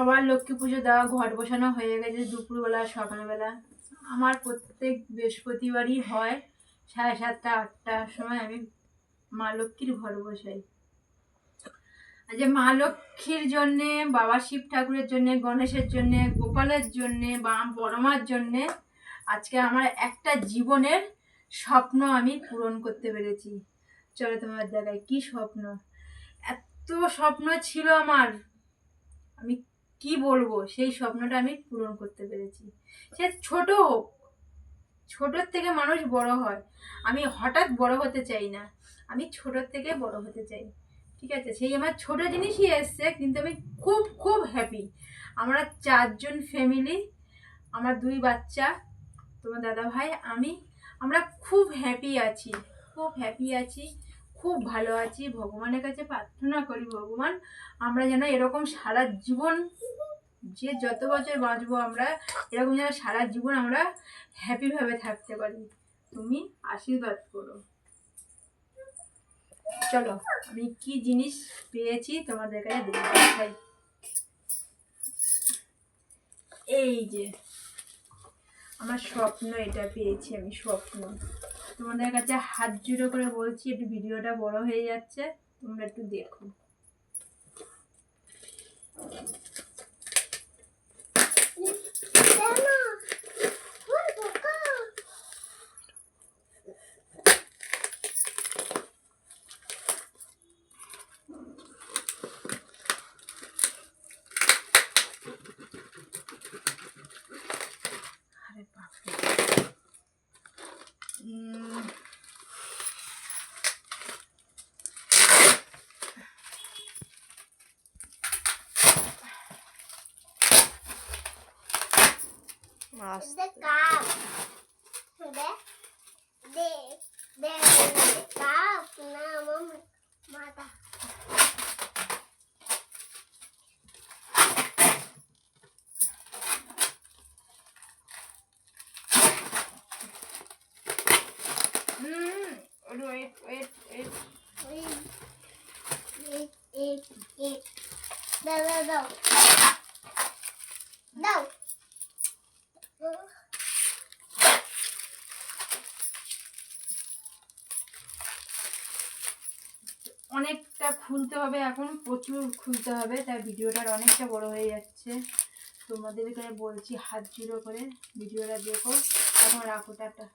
সবার লক্ষ্মী পুজো দেওয়া, ঘট বসানো হয়ে গেছে দুপুরবেলা সকালবেলা। আমার প্রত্যেক বৃহস্পতিবারই হয় 7:30 8টার সময় আমি মা লক্ষ্মীর ঘট বসাই। আজ মা লক্ষ্মীর জন্যে, বাবা শিব ঠাকুরের জন্যে, গণেশের জন্যে, গোপালের জন্যে, বা বড়মার জন্যে আজকে আমার একটা জীবনের স্বপ্ন আমি পূরণ করতে পেরেছি। চলো তোমার দেখাই কি স্বপ্ন। এত স্বপ্ন ছিল আমার, আমি কি বলবো, সেই স্বপ্নটা আমি পূরণ করতে পেরেছি। সে ছোট হোক, ছোটোর থেকে মানুষ বড় হয়। আমি হঠাৎ বড় হতে চাই না, আমি ছোটোর থেকে বড় হতে চাই। ঠিক আছে, সেই আমার ছোট জিনিসই এসছে, কিন্তু আমি খুব খুব হ্যাপি। আমরা 4 জন ফ্যামিলি, আমার 2 বাচ্চা, তোমার দাদা ভাই, আমরা খুব হ্যাপি আছি, খুব হ্যাপি আছি, খুব ভালো আছি। ভগবানের কাছে প্রার্থনা করি, ভগবান আমরা যেন এরকম সারা জীবন, যে যত বছর বাঁচবো আমরা এরকম যেন সারা জীবন আমরা হ্যাপিভাবে থাকতে পারি। তুমি আশীর্বাদ করো। চলো আমি কি জিনিস পেয়েছি তোমাদের কাছে দেখাই। এই যে আমার স্বপ্ন, এটা পেয়েছি আমি স্বপ্ন। তোমাদের কাছে হাত জুড়ে করে বলছি, একটু ভিডিওটা বড় হয়ে যাচ্ছে, তোমরা একটু দেখো। অনেকটা খুলতে হবে, এখন প্রচুর খুলতে হবে, তাই ভিডিওটার অনেকটা বড় হয়ে যাচ্ছে। তোমাদেরকে বলছি হাত জুড়ো করে ভিডিওটা দেখো, এখন রাখো, টাটা।